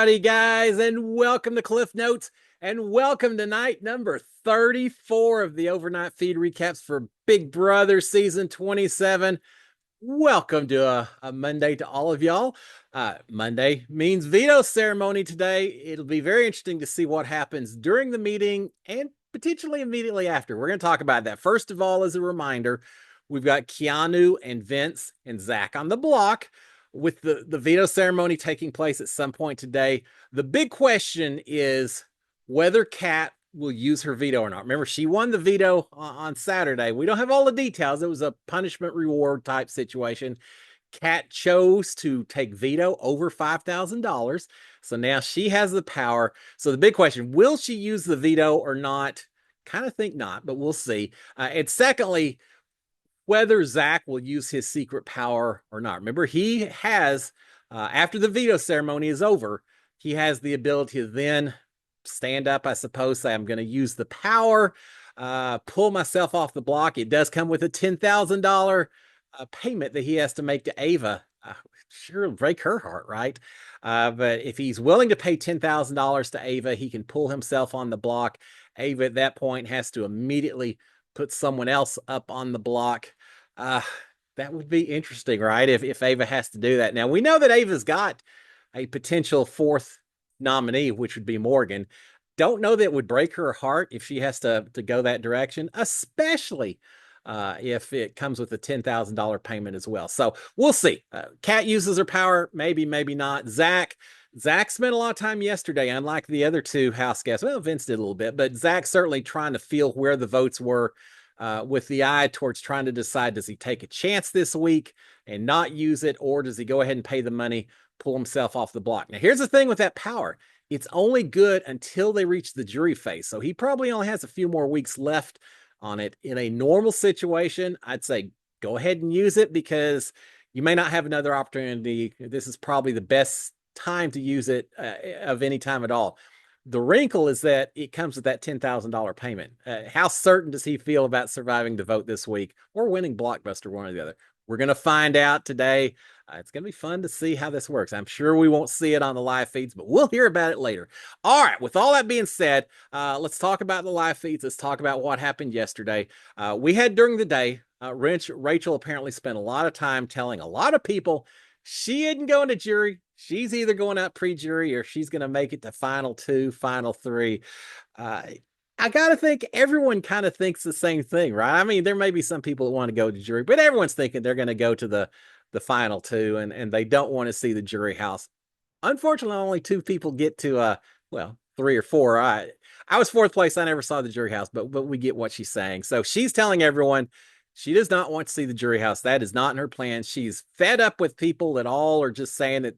Howdy, guys, and welcome to Cliff Notes, and welcome to night number 34 of the overnight feed recaps for Big Brother season 27. Welcome to a Monday to all of y'all. Monday means veto ceremony today. It'll be very interesting to see what happens during the meeting and potentially immediately after. We're going to talk about that. First of all, as a reminder, we've got Keanu and Vince and Zach on the block with the veto ceremony taking place at some point today. The big question is whether Kat will use her veto or not. Remember, she won the veto on Saturday. We don't have all the details. It was a punishment reward type situation. Kat chose to take veto over $5,000. So now she has the power. So the big question, will she use the veto or not? Kind of think not, but we'll see. And secondly, whether Zach will use his secret power or not. Remember, he has, after the veto ceremony is over, he has the ability to then stand up, I suppose, say, I'm going to use the power, pull myself off the block. It does come with a $10,000 payment that he has to make to Ava. Sure, break her heart, right? But if he's willing to pay $10,000 to Ava, he can pull himself on the block. Ava at that point has to immediately put someone else up on the block. That would be interesting, right? If Ava has to do that. Now, we know that Ava's got a potential fourth nominee, which would be Morgan. Don't know that it would break her heart if she has to go that direction, especially if it comes with a $10,000 payment as well. So we'll see. Kat uses her power, maybe, maybe not. Zach spent a lot of time yesterday, unlike the other two house guests. Well, Vince did a little bit, but Zach certainly trying to feel where the votes were with the eye towards trying to decide, does he take a chance this week and not use it, or does he go ahead and pay the money, pull himself off the block? Now, here's the thing with that power. It's only good until they reach the jury phase. So he probably only has a few more weeks left on it. In a normal situation, I'd say go ahead and use it because you may not have another opportunity. This is probably the best time to use it of any time at all. The wrinkle is that it comes with that $10,000 payment. How certain does he feel about surviving the vote this week or winning Blockbuster, one or the other? We're going to find out today. It's going to be fun to see how this works. I'm sure we won't see it on the live feeds, but we'll hear about it later. All right, with all that being said, let's talk about the live feeds. Let's talk about what happened yesterday. We had during the day, Rachel apparently spent a lot of time telling a lot of people she isn't going to jury. She's either going out pre-jury or she's going to make it to final two, final three. I got to think everyone kind of thinks the same thing, right? I mean, there may be some people that want to go to jury, but everyone's thinking they're going to go to the final two and they don't want to see the jury house. Unfortunately, only two people get to, well, three or four. I was fourth place. I never saw the jury house, but we get what she's saying. So she's telling everyone she does not want to see the jury house. That is not in her plan. She's fed up with people that all are just saying that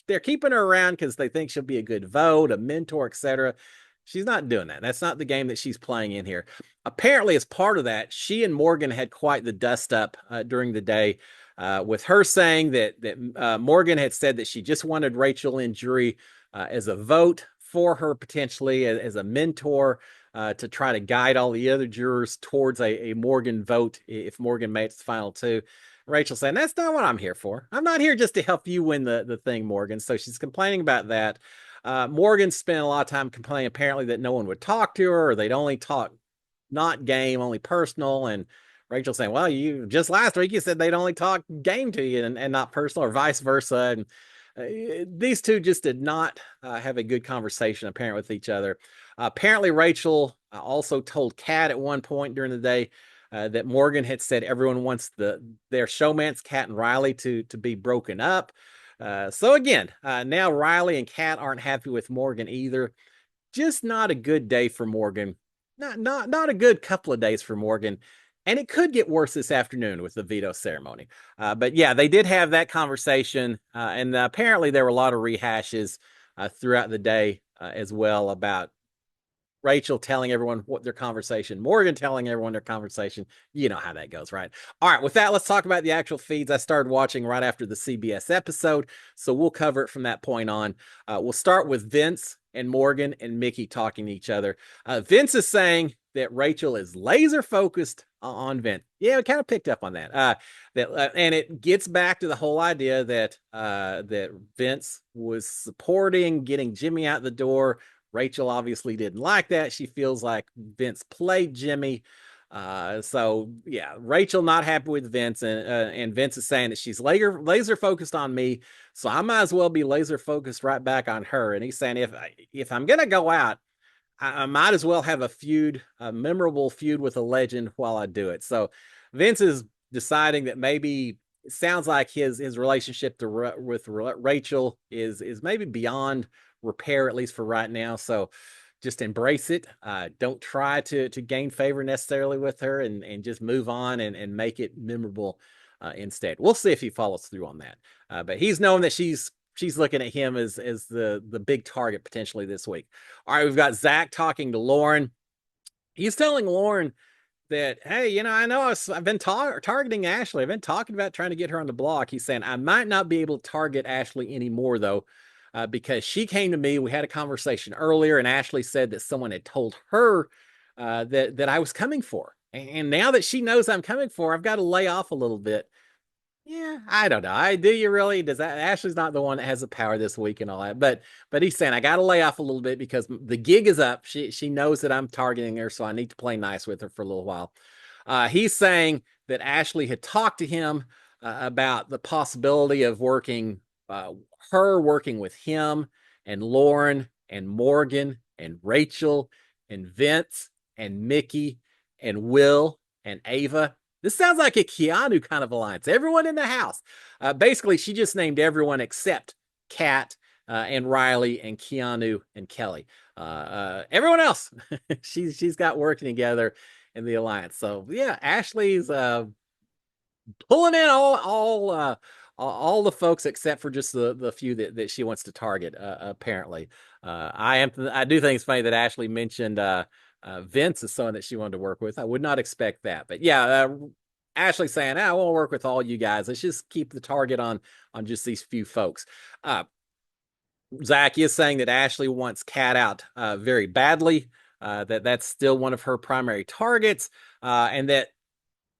they're keeping her around because they think she'll be a good vote, a mentor, etc. She's not doing that. That's not the game that she's playing in here. Apparently, as part of that, she and Morgan had quite the dust up during the day, with her saying that Morgan had said that she just wanted Rachel in jury as a vote for her, potentially as a mentor, to try to guide all the other jurors towards a Morgan vote if Morgan made it to the final two. Rachel saying, that's not what I'm here for. I'm not here just to help you win the thing, Morgan. So she's complaining about that. Morgan spent a lot of time complaining, apparently, that no one would talk to her, or they'd only talk not game, only personal. And Rachel saying, well, you just last week you said they'd only talk game to you and not personal, or vice versa. And these two just did not have a good conversation, apparently, with each other. Apparently, Rachel also told Kat at one point during the day that Morgan had said everyone wants their showmance, Kat and Riley, to be broken up. So again, now Riley and Kat aren't happy with Morgan either. Just not a good day for Morgan. Not a good couple of days for Morgan. And it could get worse this afternoon with the veto ceremony. But yeah, they did have that conversation. And apparently there were a lot of rehashes throughout the day as well about Rachel telling everyone what their conversation, Morgan telling everyone their conversation. You know how that goes, right? All right, with that, let's talk about the actual feeds. I started watching right after the CBS episode, so we'll cover it from that point on. We'll start with Vince and Morgan and Mickey talking to each other. Vince is saying that Rachel is laser focused on Vince. Yeah, we kind of picked up on that. And it gets back to the whole idea that that Vince was supporting getting Jimmy out the door. Rachel obviously didn't like that. She feels like Vince played Jimmy. So yeah, Rachel not happy with Vince, and Vince is saying that she's laser focused on me, so I might as well be laser focused right back on her. And he's saying if I'm gonna go out, I might as well have a feud, a memorable feud with a legend while I do it. So Vince is deciding that maybe it sounds like his relationship with Rachel is maybe beyond repair, at least for right now. So just embrace it. Don't try to gain favor necessarily with her, and just move on and make it memorable instead. We'll see if he follows through on that. But he's knowing that she's looking at him as the big target potentially this week. All right, we've got Zach talking to Lauren. He's telling Lauren that, hey, I know I've been targeting Ashley. I've been talking about trying to get her on the block. He's saying I might not be able to target Ashley anymore though, because she came to me. We had a conversation earlier, and Ashley said that someone had told her that I was coming for. And now that she knows I'm coming for, I've got to lay off a little bit. Yeah, I don't know. Do you really? Does that Ashley's not the one that has the power this week and all that? But he's saying I got to lay off a little bit because the gig is up. She knows that I'm targeting her, so I need to play nice with her for a little while. He's saying that Ashley had talked to him about the possibility of her working with him and Lauren and Morgan and Rachel and Vince and Mickey and Will and Ava. This sounds like a Keanu kind of alliance. Everyone in the house. Basically, she just named everyone except Kat and Riley and Keanu and Kelly. Everyone else, she's got working together in the alliance. So yeah, Ashley's pulling in all the folks except for just the few that she wants to target. Apparently, I do think it's funny that Ashley mentioned. Vince is someone that she wanted to work with. I would not expect that, but yeah, Ashley saying, I won't work with all you guys. Let's just keep the target on just these few folks. Zach is saying that Ashley wants Kat out very badly. That's still one of her primary targets, and that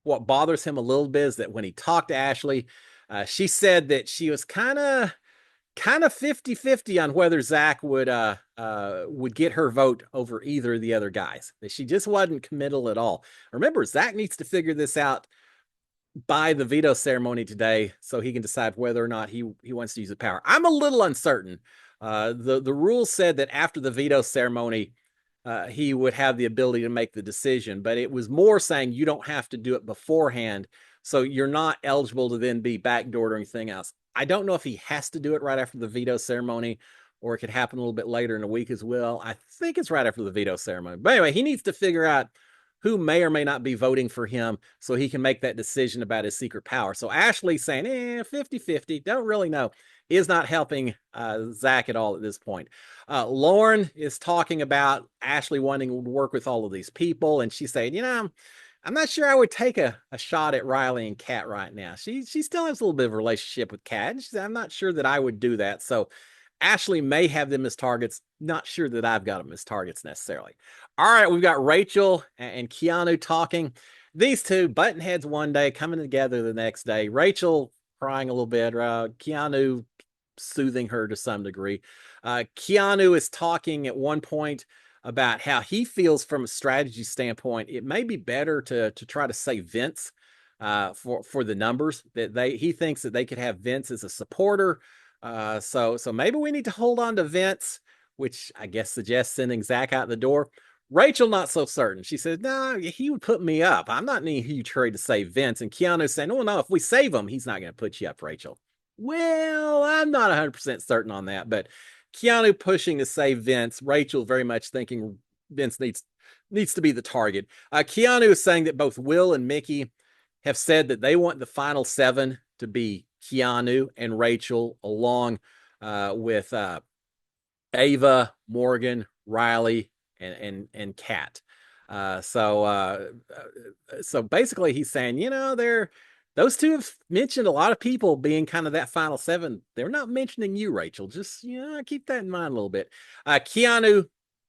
what bothers him a little bit is that when he talked to Ashley, she said that she was kind of 50-50 on whether Zach would get her vote over either of the other guys. That she just wasn't committal at all. Remember, Zach needs to figure this out by the veto ceremony today so he can decide whether or not he wants to use the power. I'm a little uncertain. The rules said that after the veto ceremony, he would have the ability to make the decision, but it was more saying you don't have to do it beforehand, so you're not eligible to then be backdoored or anything else. I don't know if he has to do it right after the veto ceremony, or it could happen a little bit later in the week as well. I think it's right after the veto ceremony. But anyway, he needs to figure out who may or may not be voting for him so he can make that decision about his secret power. So Ashley saying, 50-50, don't really know, is not helping Zach at all at this point. Lauren is talking about Ashley wanting to work with all of these people, and she's saying, I'm not sure I would take a shot at Riley and Kat right now. She still has a little bit of a relationship with Kat. She said, I'm not sure that I would do that. So Ashley may have them as targets. Not sure that I've got them as targets necessarily. All right, we've got Rachel and Keanu talking. These two button heads one day, coming together the next day. Rachel crying a little bit. Keanu soothing her to some degree. Keanu is talking at one point about how he feels from a strategy standpoint, it may be better to try to save Vince for the numbers that he thinks that they could have Vince as a supporter. So maybe we need to hold on to Vince, which I guess suggests sending Zach out the door. Rachel, not so certain. She said, no, he would put me up. I'm not in any huge hurry to save Vince. And Keanu's saying, oh, no, if we save him, he's not going to put you up, Rachel. Well, I'm not 100% certain on that, but Keanu pushing to save Vince. Rachel very much thinking Vince needs to be the target. Keanu is saying that both Will and Mickey have said that they want the final 7 to be Keanu and Rachel, along with Ava, Morgan, Riley, and Kat. So basically he's saying, they're those two have mentioned a lot of people being kind of that final seven. They're not mentioning you, Rachel. Just, keep that in mind a little bit. Keanu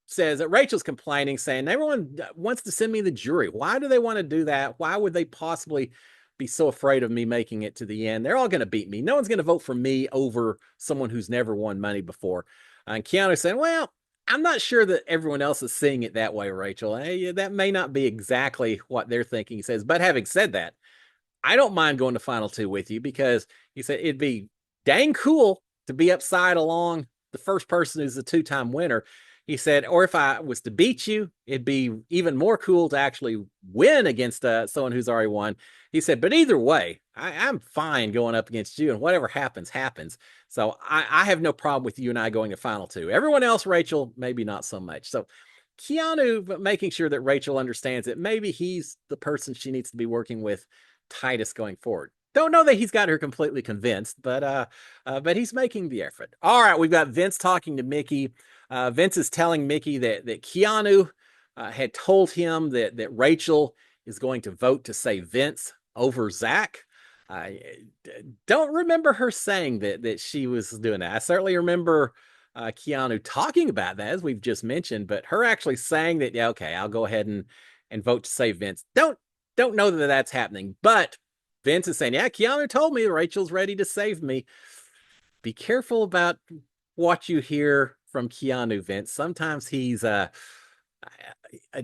says that Rachel's complaining, saying everyone wants to send me the jury. Why do they want to do that? Why would they possibly be so afraid of me making it to the end? They're all going to beat me. No one's going to vote for me over someone who's never won money before. And Keanu saying, well, I'm not sure that everyone else is seeing it that way, Rachel. Hey, that may not be exactly what they're thinking, he says. But having said that, I don't mind going to final two with you, because he said it'd be dang cool to be upside along the first person who's a two-time winner. He said, or if I was to beat you, it'd be even more cool to actually win against someone who's already won. He said, but either way, I'm fine going up against you, and whatever happens, happens. So I have no problem with you and I going to final two. Everyone else, Rachel, maybe not so much. So Keanu making sure that Rachel understands that maybe he's the person she needs to be working with tightest going forward. Don't know that he's got her completely convinced, but he's making the effort. All right, we've got Vince talking to Mickey. Vince is telling Mickey that Keanu had told him that Rachel is going to vote to save Vince over Zach. I don't remember her saying that she was doing that. I certainly remember Keanu talking about that, as we've just mentioned, but her actually saying that, yeah, okay, I'll go ahead and vote to save Vince. Don't know that that's happening, but Vince is saying, yeah, Keanu told me Rachel's ready to save me. Be careful about what you hear from Keanu, Vince. Sometimes he's a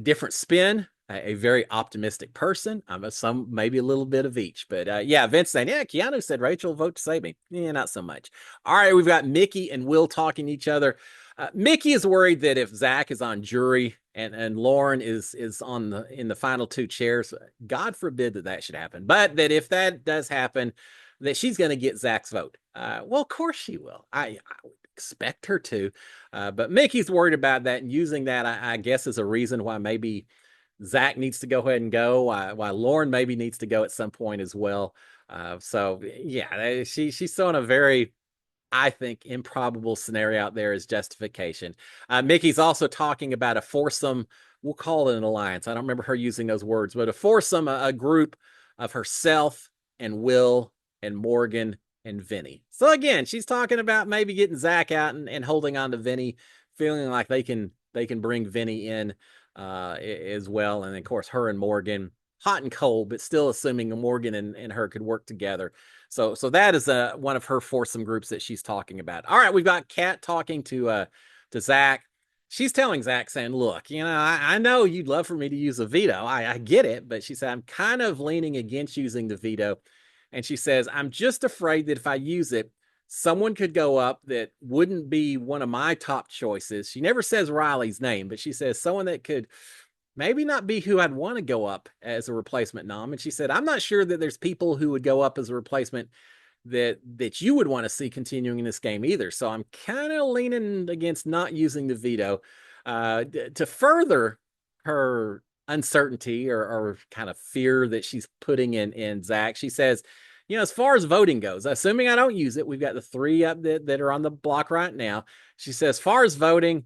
different spin, a very optimistic person. Some maybe a little bit of each, but yeah, Vince saying, yeah, Keanu said Rachel vote to save me. Yeah, not so much. All right, we've got Mickey and Will talking to each other. Mickey is worried that if Zach is on jury and Lauren is in the final two chairs, God forbid that should happen, but that if that does happen, that she's going to get Zach's vote. Well, of course she will. I would expect her to, but Mickey's worried about that, and using that, I guess, as a reason why maybe Zach needs to go ahead and go, why Lauren maybe needs to go at some point as well. So yeah, she's throwing a very, I think, improbable scenario out there as justification. Mickey's also talking about a foursome. We'll call it an alliance. I don't remember her using those words, but a foursome, a group of herself and Will and Morgan and Vinny. So again, she's talking about maybe getting Zach out and holding on to Vinny, feeling like they can bring Vinny in as well. And of course, her and Morgan, hot and cold, but still assuming Morgan and her could work together. So that is one of her foursome groups that she's talking about. All right, we've got Kat talking to Zach. She's telling Zach, saying, look, I know you'd love for me to use a veto. I get it, but she said, I'm kind of leaning against using the veto. And she says, I'm just afraid that if I use it, someone could go up that wouldn't be one of my top choices. She never says Riley's name, but she says someone that could maybe not be who I'd want to go up as a replacement nom. And she said, I'm not sure that there's people who would go up as a replacement that you would want to see continuing in this game either. So I'm kind of leaning against not using the veto to further her uncertainty or kind of fear that she's putting in Zach. She says, as far as voting goes, assuming I don't use it, we've got the three up that are on the block right now. She says, as far as voting,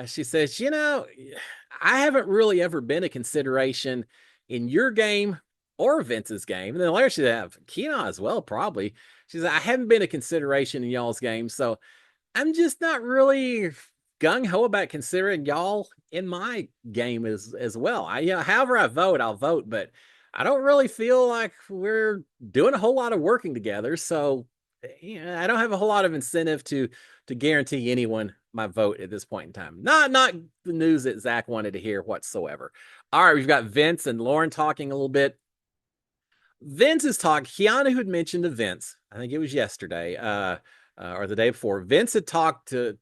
she says, I haven't really ever been a consideration in your game or Vince's game. And then later she have Keanu as well, probably. She said, I haven't been a consideration in y'all's game. So I'm just not really gung-ho about considering y'all in my game as well. However I vote, I'll vote, but I don't really feel like we're doing a whole lot of working together. So I don't have a whole lot of incentive to guarantee anyone my vote at this point in time. Not the news that Zach wanted to hear whatsoever. All right, we've got Vince and Lauren talking a little bit. Vince is talking. Keanu had mentioned to Vince, I think it was yesterday or the day before. Vince had talked to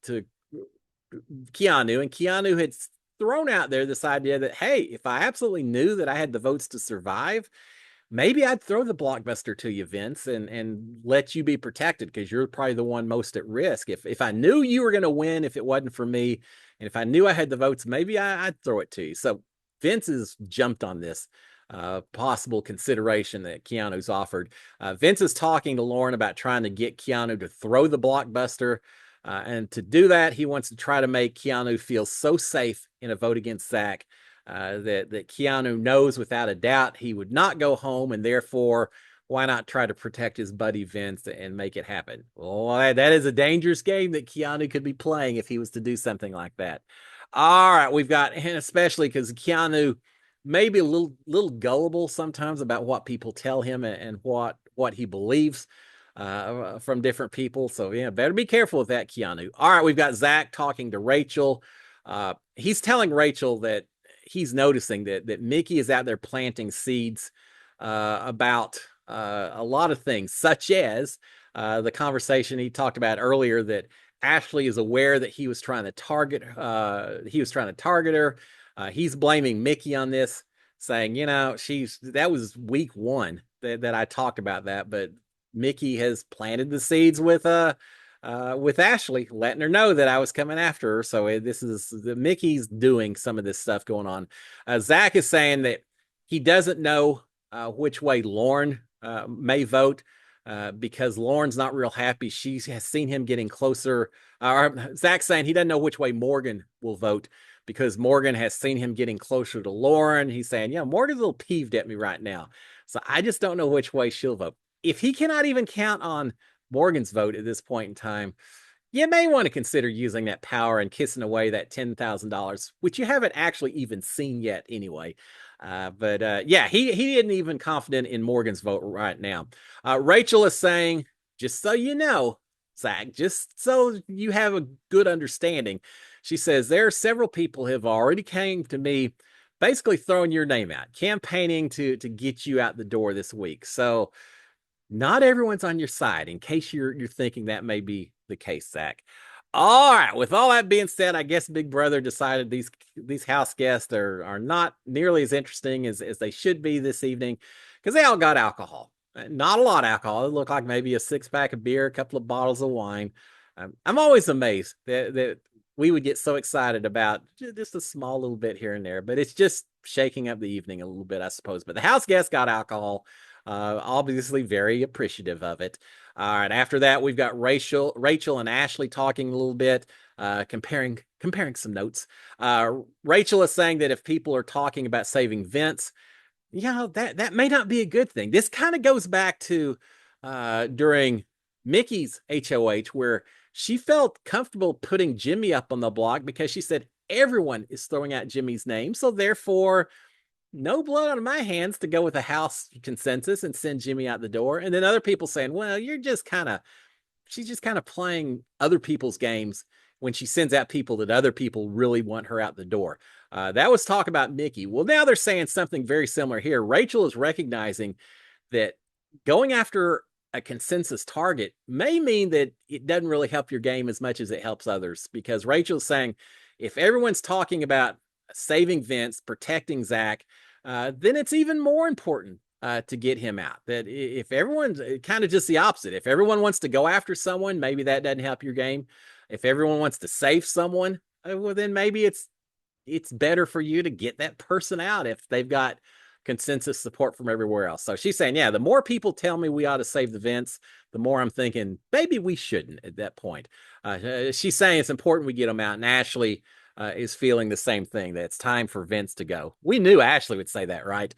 Keanu, and Keanu had thrown out there this idea that, hey, if I absolutely knew that I had the votes to survive, maybe I'd throw the blockbuster to you, Vince, and let you be protected, because you're probably the one most at risk. If I knew you were going to win, if it wasn't for me, and if I knew I had the votes, maybe I'd throw it to you. So Vince has jumped on this possible consideration that Keanu's offered. Vince is talking to Lauren about trying to get Keanu to throw the blockbuster. And to do that, he wants to try to make Keanu feel so safe in a vote against Zach that Keanu knows without a doubt he would not go home, and therefore why not try to protect his buddy Vince and make it happen? Well, that is a dangerous game that Keanu could be playing if he was to do something like that. All right, we've got, and especially because Keanu may be a little gullible sometimes about what people tell him and what he believes from different people. So yeah, better be careful with that, Keanu. All right, we've got Zach talking to Rachel. He's telling Rachel that he's noticing that Mickey is out there planting seeds about a lot of things, such as the conversation he talked about earlier that Ashley is aware that he was trying to target her. He's blaming Mickey on this, saying, that was week one that I talked about that, but Mickey has planted the seeds with Ashley, letting her know that I was coming after her. So this is Mickey's doing some of this stuff going on. Zach is saying that he doesn't know which way Lauren may vote because Lauren's not real happy. She has seen him getting closer. Zach's saying he doesn't know which way Morgan will vote because Morgan has seen him getting closer to Lauren. He's saying, yeah, Morgan's a little peeved at me right now. So I just don't know which way she'll vote. If he cannot even count on Morgan's vote at this point in time, you may want to consider using that power and kissing away that $10,000, which you haven't actually even seen yet anyway. But yeah, he isn't even confident in Morgan's vote right now. Rachel is saying, just so you know, Zach, just so you have a good understanding, she says there are several people who have already came to me basically throwing your name out, campaigning to get you out the door this week. So not everyone's on your side, in case you're thinking that may be the case, Zach. All right. With all that being said, I guess Big Brother decided these house guests are not nearly as interesting as they should be this evening because they all got alcohol. Not a lot of alcohol. It looked like maybe a 6-pack of beer, a couple of bottles of wine. I'm always amazed that we would get so excited about just a small little bit here and there, but it's just shaking up the evening a little bit, I suppose. But the house guests got alcohol. Obviously very appreciative of it. All right. After that, we've got Rachel and Ashley talking a little bit, comparing some notes. Rachel is saying that if people are talking about saving Vince, that may not be a good thing. This kind of goes back to during Mickey's HOH, where she felt comfortable putting Jimmy up on the block because she said everyone is throwing out Jimmy's name. So therefore, no blood on my hands to go with a house consensus and send Jimmy out the door. And then other people saying, well, she's just kind of playing other people's games when she sends out people that other people really want her out the door. That was talk about Mickey. Well, now they're saying something very similar here. Rachel is recognizing that going after a consensus target may mean that it doesn't really help your game as much as it helps others, because Rachel's saying if everyone's talking about saving Vince, protecting Zach, then it's even more important to get him out. That if everyone's kind of just the opposite, if everyone wants to go after someone, maybe that doesn't help your game. If everyone wants to save someone, well, then maybe it's better for you to get that person out if they've got consensus support from everywhere else. So she's saying, yeah, the more people tell me we ought to save the Vince, the more I'm thinking maybe we shouldn't at that point. She's saying it's important we get them out, and Ashley is feeling the same thing, that it's time for Vince to go. We knew Ashley would say that, right?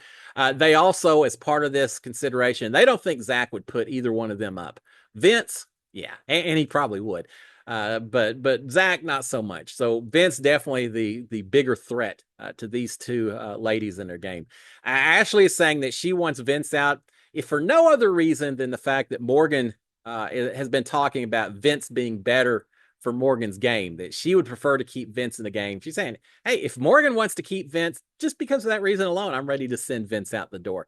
They also, as part of this consideration, they don't think Zach would put either one of them up. Vince, yeah, and he probably would. But Zach, not so much. So Vince definitely the bigger threat to these two ladies in their game. Ashley is saying that she wants Vince out, if for no other reason than the fact that Morgan has been talking about Vince being better for Morgan's game, that she would prefer to keep Vince in the game. She's saying, hey, if Morgan wants to keep Vince, just because of that reason alone, I'm ready to send Vince out the door.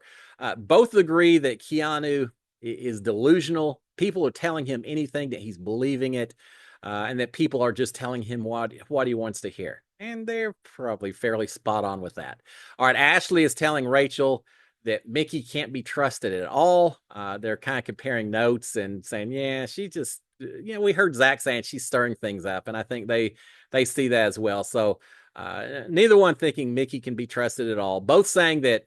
Both agree that Keanu is delusional. People are telling him anything that he's believing it, and that people are just telling him what he wants to hear. And they're probably fairly spot on with that. All right, Ashley is telling Rachel that Mickey can't be trusted at all. They're kind of comparing notes and saying, yeah, she just, we heard Zach saying she's stirring things up, and I think they see that as well. So neither one thinking Mickey can be trusted at all. Both saying that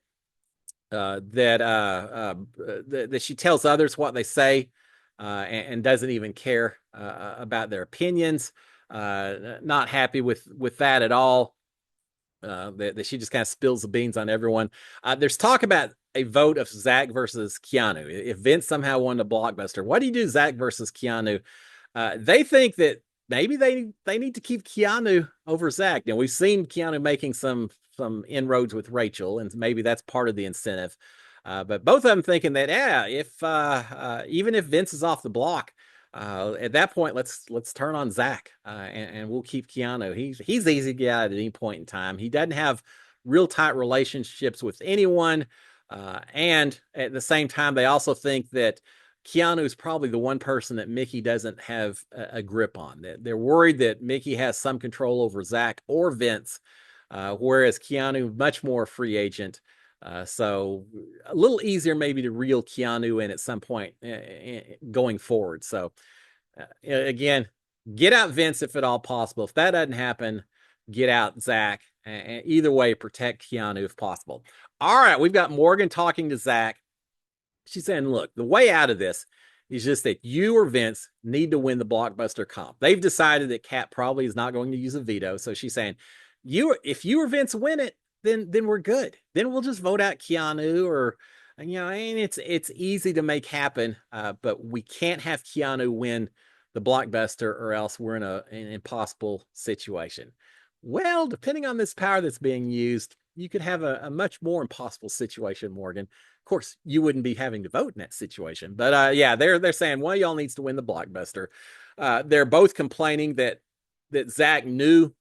that she tells others what they say and doesn't even care about their opinions. Not happy with that at all. That she just kind of spills the beans on everyone. There's talk about a vote of Zach versus Keanu. If Vince somehow won the blockbuster, what do you do, Zach versus Keanu? They think that maybe they need to keep Keanu over Zach. Now we've seen Keanu making some inroads with Rachel, and maybe that's part of the incentive. But both of them thinking that if even if Vince is off the block, at that point let's turn on Zach, and we'll keep Keanu. He's easy to get out at any point in time. He doesn't have real tight relationships with anyone, and at the same time, they also think that Keanu is probably the one person that Mickey doesn't have a grip on. They're worried that Mickey has some control over Zach or Vince, whereas Keanu much more free agent. So a little easier maybe to reel Keanu in at some point going forward. So again, get out Vince if at all possible. If that doesn't happen, get out Zach. And either way, protect Keanu if possible. All right, we've got Morgan talking to Zach. She's saying, look, the way out of this is just that you or Vince need to win the blockbuster comp. They've decided that Kat probably is not going to use a veto. So she's saying, if you or Vince win it, then we're good. Then we'll just vote out Keanu, or and it's easy to make happen. But we can't have Keanu win the blockbuster, or else we're in an impossible situation. Well, depending on this power that's being used, you could have a much more impossible situation, Morgan. Of course, you wouldn't be having to vote in that situation. But yeah, they're saying one of y'all needs to win the blockbuster. They're both complaining that Zach knew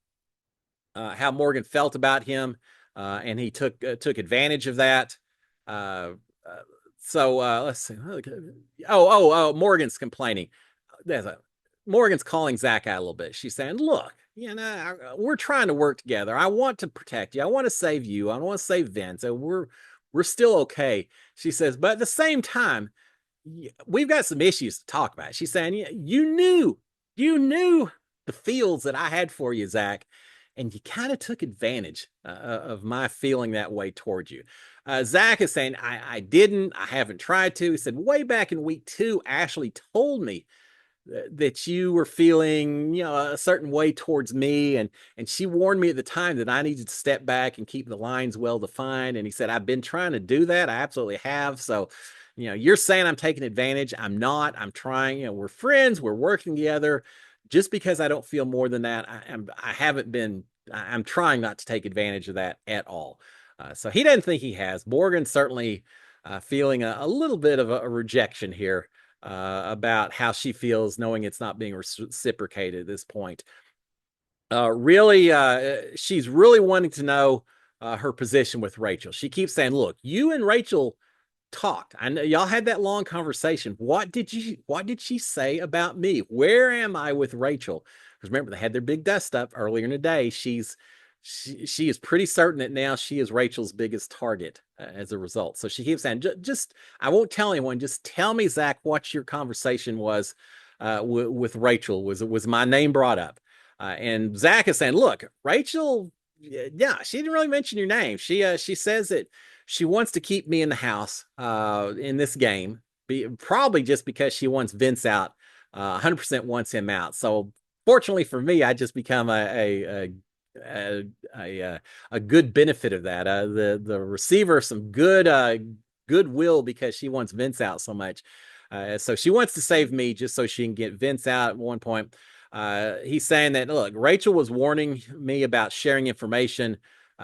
how Morgan felt about him, and he took advantage of that. So let's see. Morgan's complaining. Morgan's calling Zach out a little bit. She's saying, look, we're trying to work together. I want to protect you. I want to save you. I want to save Vince. And we're still okay. She says, but at the same time, we've got some issues to talk about. She's saying, you knew the feels that I had for you, Zach, and you kind of took advantage of my feeling that way towards you. Zach is saying, I didn't. I haven't tried to. He said, way back in week 2, Ashley told me that you were feeling, a certain way towards me, and she warned me at the time that I needed to step back and keep the lines well defined. And he said, I've been trying to do that. I absolutely have. So, you're saying I'm taking advantage. I'm not. I'm trying. We're friends. We're working together. Just because I don't feel more than that, I haven't been. I'm trying not to take advantage of that at all. So he doesn't think he has. Morgan certainly feeling a little bit of a rejection here. About how she feels knowing it's not being reciprocated at this point. She's really wanting to know her position with Rachel. She keeps saying, look, you and Rachel talked. I know y'all had that long conversation. What did she say about me? Where am I with Rachel? Because remember, they had their big dust up earlier in the day. She is pretty certain that now she is Rachel's biggest target as a result. So she keeps saying, just I won't tell anyone. Just tell me, Zach, what your conversation was with Rachel. Was my name brought up? And Zach is saying, look, Rachel, yeah, she didn't really mention your name. She says that she wants to keep me in the house in this game, probably just because she wants Vince out, 100% wants him out. So fortunately for me, I just become a good benefit of that. The receiver some goodwill because she wants Vince out so much. So she wants to save me just so she can get Vince out at one point. He's saying that, look, Rachel was warning me about sharing information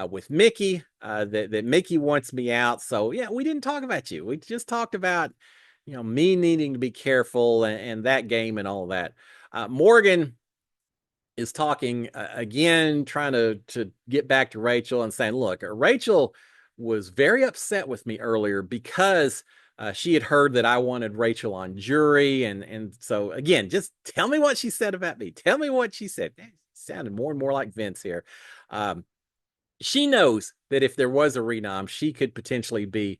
with Mickey, that Mickey wants me out. So yeah, we didn't talk about you. We just talked about, me needing to be careful and that game and all of that. Morgan is talking again, trying to get back to Rachel and saying, look, Rachel was very upset with me earlier because she had heard that I wanted Rachel on jury. And so again, just tell me what she said about me. Tell me what she said. It sounded more and more like Vince here. She knows that if there was a renom, she could potentially be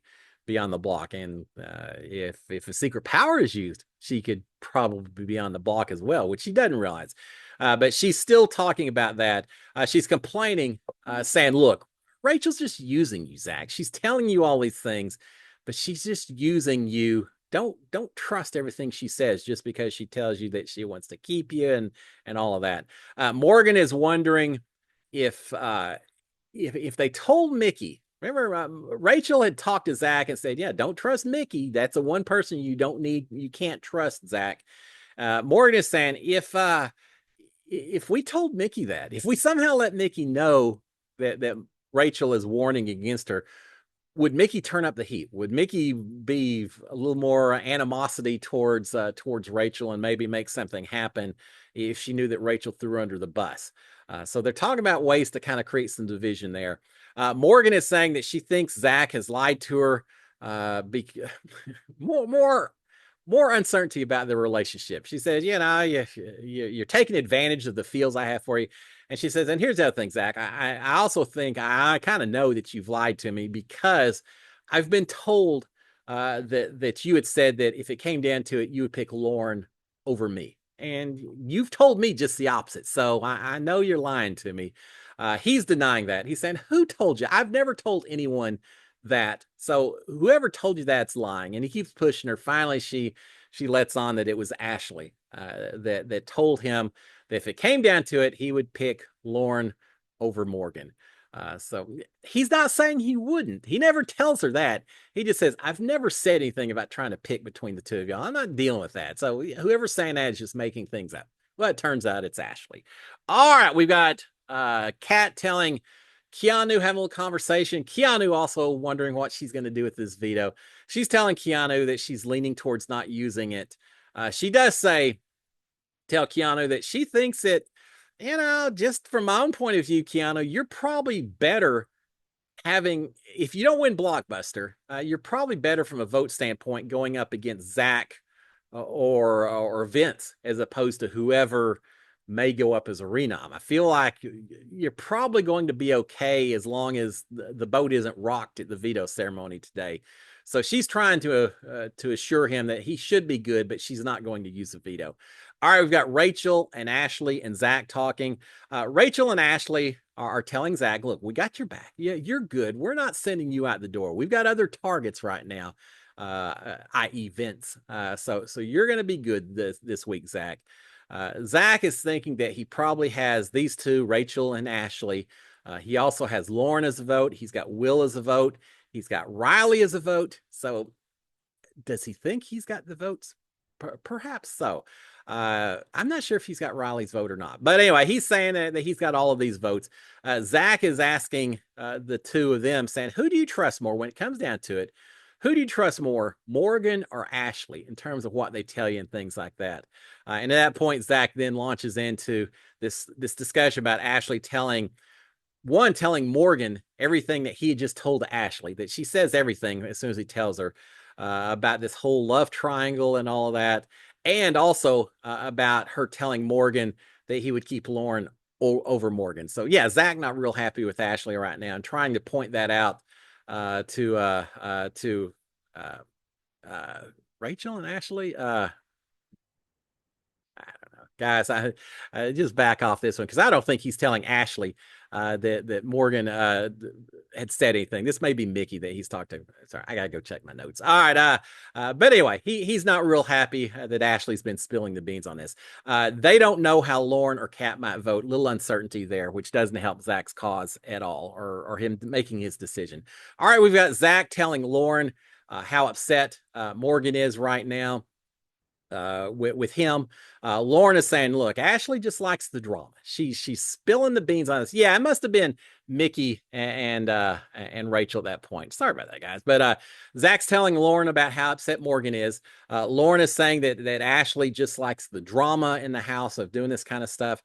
on the block. And if a secret power is used, she could probably be on the block as well, which she doesn't realize. But she's still talking about that. She's complaining, saying, look, Rachel's just using you, Zach. She's telling you all these things, but she's just using you. Don't trust everything she says just because she tells you that she wants to keep you and all of that. Morgan is wondering if they told Mickey Remember, Rachel had talked to Zach and said, "Yeah, don't trust Mickey. That's the one person you don't need. You can't trust, Zach." Morgan is saying, if we told Mickey that, if we somehow let Mickey know that Rachel is warning against her, would Mickey turn up the heat? Would Mickey be a little more animosity towards Rachel and maybe make something happen if she knew that Rachel threw her under the bus? So they're talking about ways to kind of create some division there. Morgan is saying that she thinks Zach has lied to her. Be, more more uncertainty about the relationship. She says, you're taking advantage of the feels I have for you. And she says, and here's the other thing, Zach. I also think I kind of know that you've lied to me because I've been told that you had said that if it came down to it, you would pick Lauren over me. And you've told me just the opposite. So I know you're lying to me. He's denying that. He's saying, who told you? I've never told anyone that. So whoever told you that's lying. And he keeps pushing her. Finally, she lets on that it was Ashley that told him that if it came down to it, he would pick Lauren over Morgan. So he's not saying he wouldn't. He never tells her that. He just says, I've never said anything about trying to pick between the two of y'all. I'm not dealing with that. So whoever's saying that is just making things up. Well, it turns out it's Ashley. All right, we've got Kat telling Keanu, having a little conversation. Keanu also wondering what she's going to do with this veto. She's telling Keanu that she's leaning towards not using it. She does tell Keanu that she thinks that, just from my own point of view, Keanu, you're probably better having, if you don't win Blockbuster, you're probably better from a vote standpoint going up against Zach or Vince as opposed to whoever may go up as a renom. I feel like you're probably going to be okay as long as the boat isn't rocked at the veto ceremony today. So she's trying to assure him that he should be good, but she's not going to use the veto. All right, we've got Rachel and Ashley and Zach talking. Rachel and Ashley are telling Zach, look, we got your back. Yeah, you're good. We're not sending you out the door. We've got other targets right now, i.e. Vince. So you're going to be good this week, Zach. Zach is thinking that he probably has these two, Rachel and Ashley. He also has Lauren as a vote. He's got Will as a vote. He's got Riley as a vote. So does he think he's got the votes? Perhaps so. I'm not sure if he's got Riley's vote or not. But anyway, he's saying that he's got all of these votes. Zach is asking the two of them, saying, who do you trust more when it comes down to it? Who do you trust more, Morgan or Ashley, in terms of what they tell you and things like that? And at that point, Zach then launches into this discussion about Ashley telling Morgan everything that he had just told Ashley, that she says everything as soon as he tells her about this whole love triangle and all of that. And also about her telling Morgan that he would keep Lauren over Morgan. So yeah, Zach not real happy with Ashley right now and trying to point that out to Rachel and Ashley. I don't know, guys. I just back off this one because I don't think he's telling Ashley that Morgan had said anything. This may be Mickey that he's talked to. Sorry, I gotta go check my notes. All right, but anyway, he's not real happy that Ashley's been spilling the beans on this. They don't know how Lauren or Kat might vote. Little uncertainty there, which doesn't help Zach's cause at all, or him making his decision. All right, we've got Zach telling Lauren how upset Morgan is right now. With him, Lauren is saying, "Look, Ashley just likes the drama. She's spilling the beans on us. Yeah, it must have been Mickey and Rachel at that point. Sorry about that, guys. But Zach's telling Lauren about how upset Morgan is. Lauren is saying that Ashley just likes the drama in the house of doing this kind of stuff.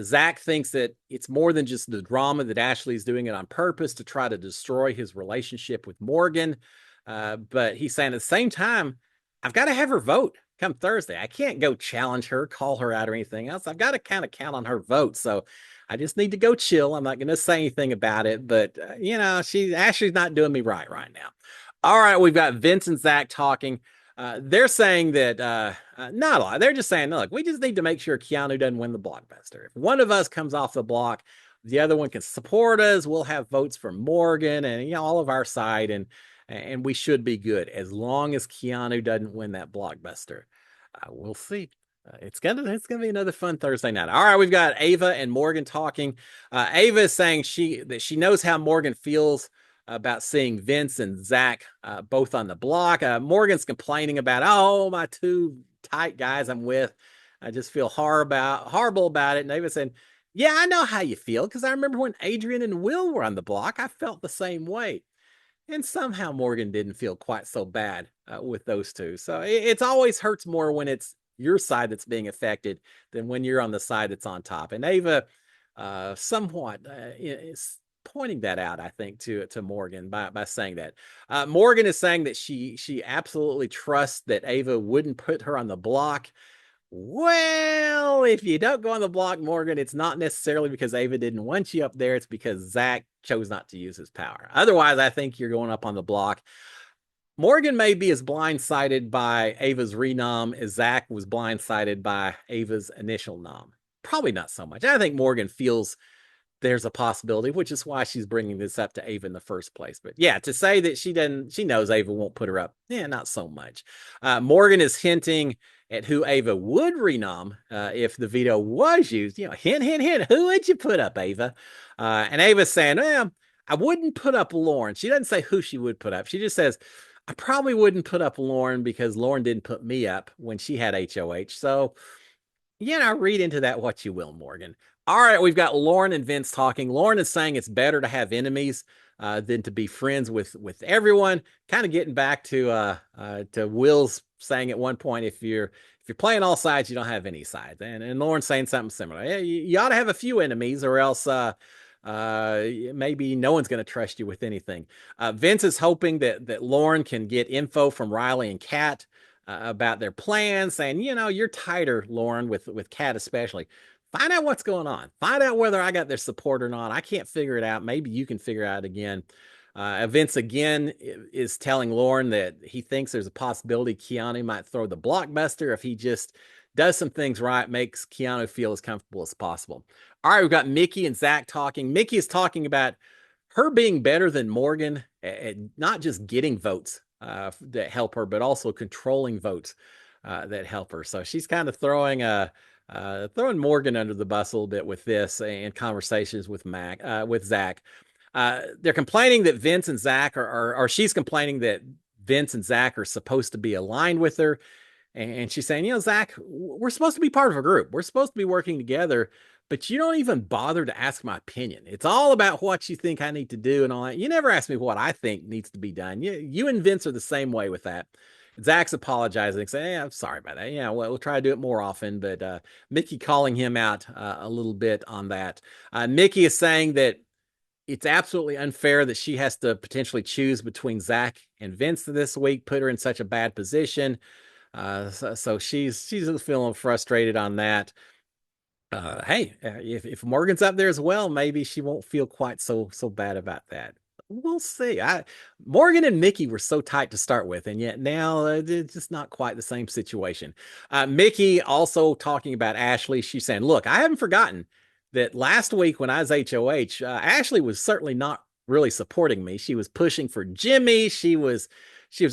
Zach thinks that it's more than just the drama, that Ashley's doing it on purpose to try to destroy his relationship with Morgan. But he's saying at the same time, I've got to have her vote come Thursday. I can't go challenge her, call her out or anything else. I've got to kind of count on her vote. So I just need to go chill. I'm not going to say anything about it, but Ashley's not doing me right now. All right. We've got Vince and Zach talking. They're saying that, not a lot. They're just saying, look, we just need to make sure Keanu doesn't win the Blockbuster. If one of us comes off the block, the other one can support us. We'll have votes from Morgan and, all of our side. And we should be good as long as Keanu doesn't win that Blockbuster. We'll see. It's gonna be another fun Thursday night. All right, we've got Ava and Morgan talking. Ava is saying that she knows how Morgan feels about seeing Vince and Zach both on the block. Morgan's complaining about, oh, my two tight guys I'm with. I just feel horrible about it. And Ava said, yeah, I know how you feel because I remember when Adrian and Will were on the block, I felt the same way. And somehow Morgan didn't feel quite so bad with those two. So it's always hurts more when it's your side that's being affected than when you're on the side that's on top. And Ava somewhat is pointing that out, I think, to Morgan by saying that. Morgan is saying that she absolutely trusts that Ava wouldn't put her on the block. Well, if you don't go on the block, Morgan, it's not necessarily because Ava didn't want you up there. It's because Zach chose not to use his power. Otherwise, I think you're going up on the block. Morgan may be as blindsided by Ava's renom as Zach was blindsided by Ava's initial nom. Probably not so much. I think Morgan feels there's a possibility, which is why she's bringing this up to Ava in the first place. But yeah, to say that she knows Ava won't put her up, yeah, not so much. Morgan is hinting at who Ava would renom if the veto was used. Hint, hint, hint. Who would you put up, Ava? And Ava's saying, well, I wouldn't put up Lauren. She doesn't say who she would put up. She just says, I probably wouldn't put up Lauren because Lauren didn't put me up when she had HOH. So, read into that what you will, Morgan. All right, we've got Lauren and Vince talking. Lauren is saying it's better to have enemies than to be friends with everyone. Kind of getting back to Will's saying at one point, if you're playing all sides, you don't have any sides. And Lauren's saying something similar. Yeah, you ought to have a few enemies, or else maybe no one's going to trust you with anything. Vince is hoping that Lauren can get info from Riley and Kat about their plans, saying, you're tighter, Lauren, with Kat especially. Find out what's going on. Find out whether I got their support or not. I can't figure it out. Maybe you can figure it out again. Vince again is telling Lauren that he thinks there's a possibility Keanu might throw the blockbuster if he just does some things right, makes Keanu feel as comfortable as possible. All right, we've got Mickey and Zach talking. Mickey is talking about her being better than Morgan at not just getting votes that help her, but also controlling votes that help her. So she's kind of throwing Morgan under the bus a little bit with this and conversations with Zach. They're complaining that Vince and Zach or she's complaining that Vince and Zach are supposed to be aligned with her. And she's saying, Zach, we're supposed to be part of a group. We're supposed to be working together, but you don't even bother to ask my opinion. It's all about what you think I need to do and all that. You never ask me what I think needs to be done. You and Vince are the same way with that. Zach's apologizing, saying, hey, I'm sorry about that. Yeah, we'll try to do it more often. But Mickey calling him out a little bit on that. Mickey is saying that it's absolutely unfair that she has to potentially choose between Zach and Vince this week, put her in such a bad position. So she's feeling frustrated on that. Hey, if Morgan's up there as well, maybe she won't feel quite so bad about that. We'll see. Morgan and Mickey were so tight to start with, and yet now it's just not quite the same situation. Mickey also talking about Ashley. She's saying, look, I haven't forgotten that last week when I was HOH, Ashley was certainly not really supporting me. She was pushing for Jimmy. She was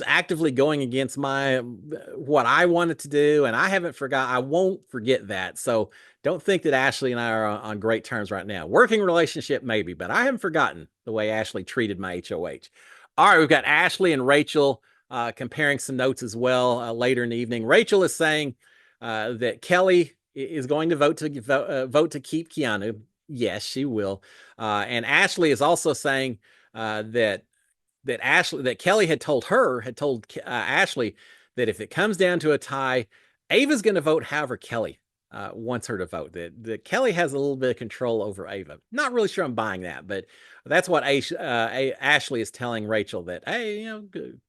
actively going against what I wanted to do, and I haven't forgot. I won't forget that. So don't think that Ashley and I are on great terms right now. Working relationship, maybe, but I haven't forgotten the way Ashley treated my HOH. All right, we've got Ashley and Rachel comparing some notes as well later in the evening. Rachel is saying that Kelly is going to vote to keep Keanu. Yes, she will. And Ashley is also saying that Kelly had told Ashley that if it comes down to a tie, Ava's going to vote however Kelly wants her to vote. That Kelly has a little bit of control over Ava. Not really sure I'm buying that, but that's what Ashley is telling Rachel, that, hey,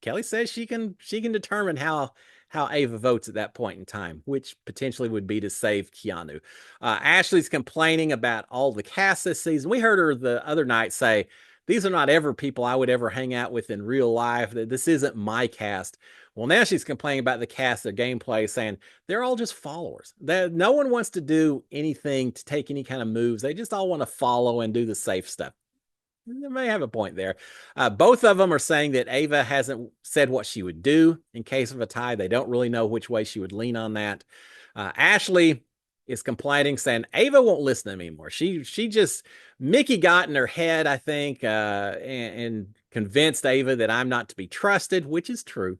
Kelly says she can determine how Ava votes at that point in time, which potentially would be to save Keanu. Ashley's complaining about all the cast this season. We heard her the other night say, these are not ever people I would ever hang out with in real life. This isn't my cast. Well, now she's complaining about the cast, their gameplay, saying they're all just followers. No one wants to do anything, to take any kind of moves. They just all want to follow and do the safe stuff. They may have a point there. Both of them are saying that Ava hasn't said what she would do in case of a tie. They don't really know which way she would lean on that. Ashley is complaining, saying Ava won't listen to me anymore. She just Mickey got in her head, I think, and convinced Ava that I'm not to be trusted, which is true.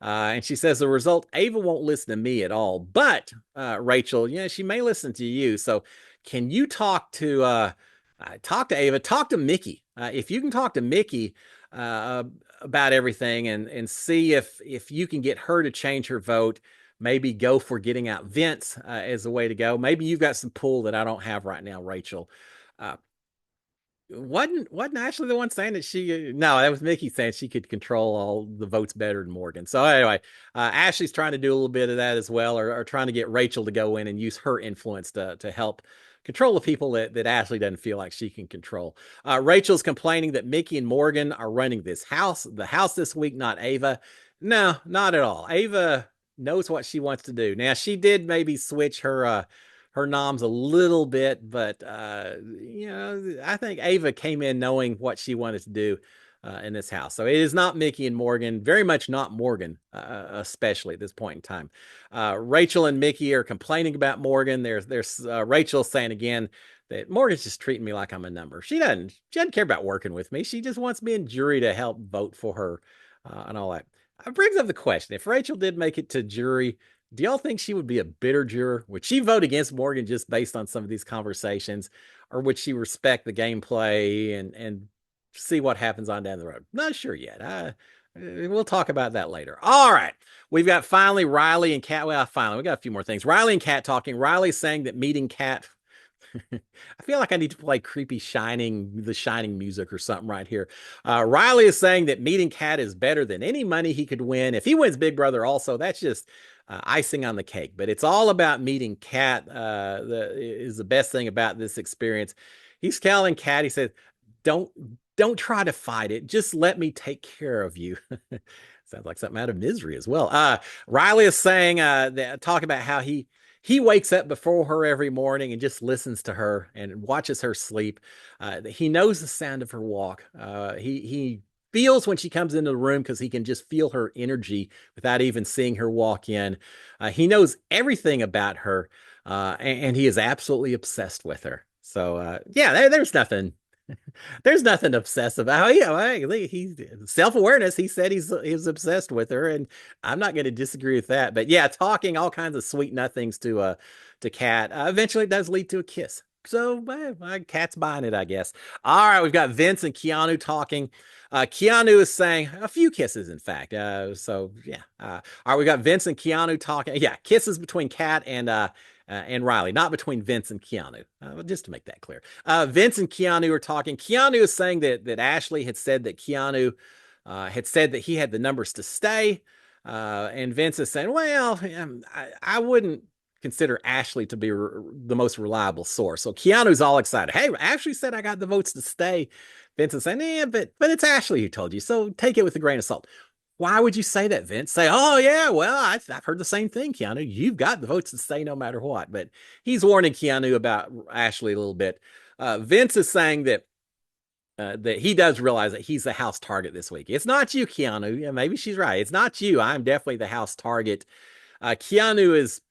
And she says the result, Ava won't listen to me at all. But Rachel, she may listen to you. So can you talk to Ava, talk to Mickey? If you can talk to Mickey about everything and see if you can get her to change her vote, maybe go for getting out Vince as a way to go. Maybe you've got some pull that I don't have right now, Rachel. Uh, wasn't Ashley the one saying that no, that was Mickey saying she could control all the votes better than Morgan. So anyway, Ashley's trying to do a little bit of that as well, or trying to get Rachel to go in and use her influence to help control the people that Ashley doesn't feel like she can control. Rachel's complaining that Mickey and Morgan are running the house this week, not Ava. No, not at all. Ava knows what she wants to do. Now, she did maybe switch her noms a little bit, but I think Ava came in knowing what she wanted to do in this house. So it is not Mickey and Morgan, very much not Morgan, especially at this point in time. Rachel and Mickey are complaining about Morgan. There's Rachel saying again that Morgan's just treating me like I'm a number. She doesn't care about working with me. She just wants me and jury to help vote for her and all that. It brings up the question: if Rachel did make it to jury, do y'all think she would be a bitter juror? Would she vote against Morgan just based on some of these conversations, or would she respect the gameplay and see what happens on down the road? Not sure yet. We'll talk about that later. All right. We've got finally Riley and Kat. Well, finally, we got a few more things. Riley and Kat talking. Riley saying that meeting Kat. I feel like I need to play creepy the Shining music or something right here. Riley is saying that meeting Kat is better than any money he could win. If he wins Big Brother also, that's just icing on the cake. But it's all about meeting Kat is the best thing about this experience. He's telling Kat, he said, don't try to fight it. Just let me take care of you. Sounds like something out of Misery as well. Riley is saying, talk about how he wakes up before her every morning and just listens to her and watches her sleep. He knows the sound of her walk. He feels when she comes into the room because he can just feel her energy without even seeing her walk in. He knows everything about her, and he is absolutely obsessed with her. So there's nothing. There's nothing obsessive about. He's self-awareness. He said he's obsessed with her, and I'm not going to disagree with that. But yeah, talking all kinds of sweet nothings to Kat. Eventually, it does lead to a kiss. So Kat's buying it, I guess. All right, we've got Vince and Keanu talking. Keanu is saying a few kisses, in fact. All right, we got Vince and Keanu talking. Yeah, kisses between Kat and Riley, not between Vince and Keanu, just to make that clear. Vince and Keanu are talking. Keanu is saying that Ashley had said that Keanu had said that he had the numbers to stay. And Vince is saying, well, I wouldn't consider Ashley to be the most reliable source. So Keanu's all excited. Hey, Ashley said I got the votes to stay. Vince is saying, yeah, but it's Ashley who told you. So take it with a grain of salt. Why would you say that, Vince? Say, oh, yeah, well, I've heard the same thing, Keanu. You've got the votes to stay no matter what. But he's warning Keanu about Ashley a little bit. Vince is saying that he does realize that he's the house target this week. It's not you, Keanu. Yeah, maybe she's right. It's not you. I'm definitely the house target. Keanu is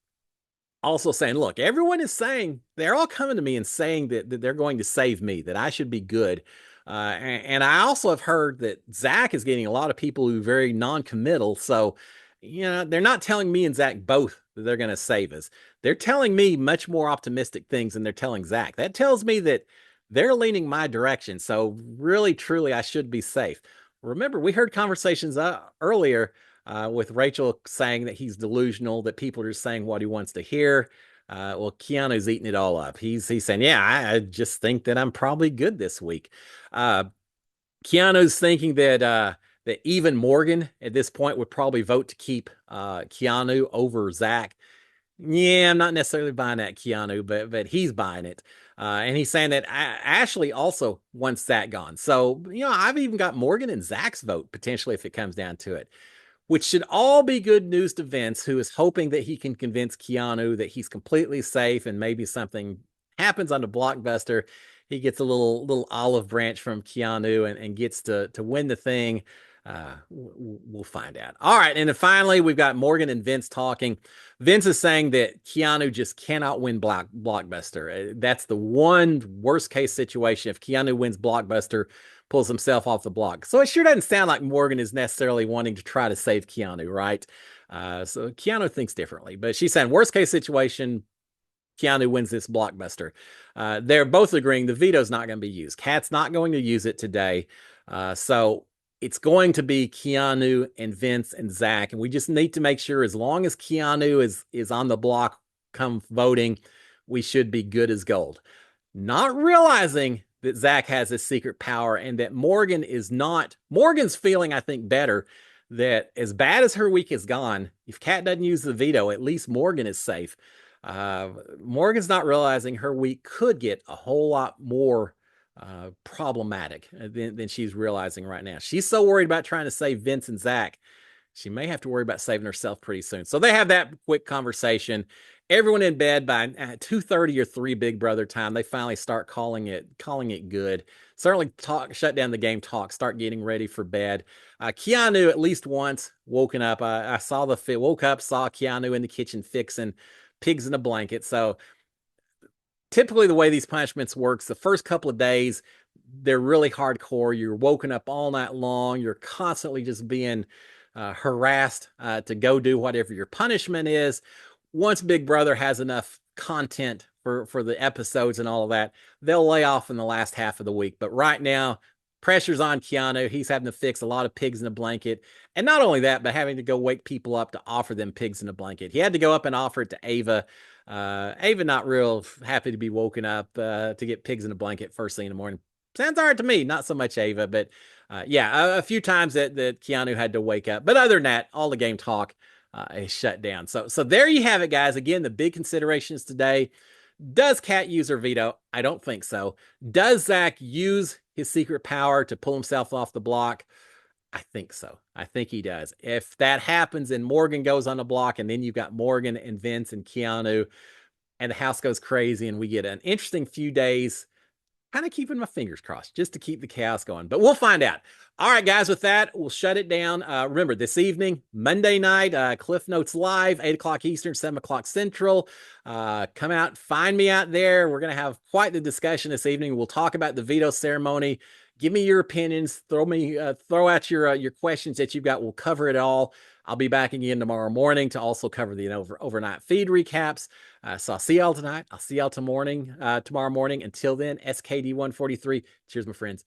also saying, look, everyone is saying, they're all coming to me and saying that they're going to save me, that I should be good. And I also have heard that Zach is getting a lot of people who are very non-committal. So, they're not telling me and Zach both that they're going to save us. They're telling me much more optimistic things than they're telling Zach. That tells me that they're leaning my direction. So really, truly, I should be safe. Remember, we heard conversations earlier with Rachel saying that he's delusional, that people are just saying what he wants to hear. Well, Keanu's eating it all up. He's saying, yeah, I just think that I'm probably good this week. Keanu's thinking that even Morgan at this point would probably vote to keep Keanu over Zach. Yeah, I'm not necessarily buying that, Keanu, but he's buying it. And he's saying that Ashley also wants Zach gone. So, I've even got Morgan and Zach's vote potentially if it comes down to it, which should all be good news to Vince, who is hoping that he can convince Keanu that he's completely safe and maybe something happens on the blockbuster. He gets a little olive branch from Keanu and gets to win the thing. We'll find out. All right. And then finally, we've got Morgan and Vince talking. Vince is saying that Keanu just cannot win Blockbuster. That's the one worst case situation. If Keanu wins Blockbuster, pulls himself off the block. So it sure doesn't sound like Morgan is necessarily wanting to try to save Keanu, right? So Keanu thinks differently. But she's saying worst case situation, Keanu wins this Blockbuster. They're both agreeing the veto's not going to be used. Kat's not going to use it today. So it's going to be Keanu and Vince and Zach. And we just need to make sure as long as Keanu is on the block come voting, we should be good as gold. Not realizing that Zach has this secret power and that Morgan is not. Morgan's feeling, I think, better that as bad as her week has gone, if Kat doesn't use the veto, at least Morgan is safe. Morgan's not realizing her week could get a whole lot more problematic than she's realizing right now. She's so worried about trying to save Vince and Zach, she may have to worry about saving herself pretty soon. So they have that quick conversation. Everyone in bed by 2:30 or 3 Big Brother time. They finally start calling it good. Certainly shut down the game talk, start getting ready for bed. Keanu at least once woken up. I woke up, saw Keanu in the kitchen fixing pigs in a blanket. So typically the way these punishments works, the first couple of days, they're really hardcore. You're woken up all night long. You're constantly just being harassed to go do whatever your punishment is. Once Big Brother has enough content for the episodes and all of that, they'll lay off in the last half of the week. But right now, pressure's on Keanu. He's having to fix a lot of pigs in a blanket. And not only that, but having to go wake people up to offer them pigs in a blanket. He had to go up and offer it to Ava. Ava not real happy to be woken up to get pigs in a blanket first thing in the morning. Sounds all right to me. Not so much Ava, but yeah, a few times that Keanu had to wake up. But other than that, all the game talk is shut down. So there you have it, guys. Again, the big considerations today. Does Kat use her veto? I don't think so. Does Zach use his secret power to pull himself off the block? I think so. I think he does. If that happens and Morgan goes on the block and then you've got Morgan and Vince and Keanu and the house goes crazy and we get an interesting few days, kind of keeping my fingers crossed just to keep the chaos going. But we'll find out. All right, guys, with that, we'll shut it down. Remember, this evening, Monday night, Cliff Notes Live, 8 o'clock Eastern, 7 o'clock Central. Come out, find me out there. We're going to have quite the discussion this evening. We'll talk about the veto ceremony. Give me your opinions. Throw out your questions that you've got. We'll cover it all. I'll be back again tomorrow morning to also cover the overnight feed recaps. So I'll see y'all tonight. I'll see y'all tomorrow morning. Until then, SKD143. Cheers, my friends.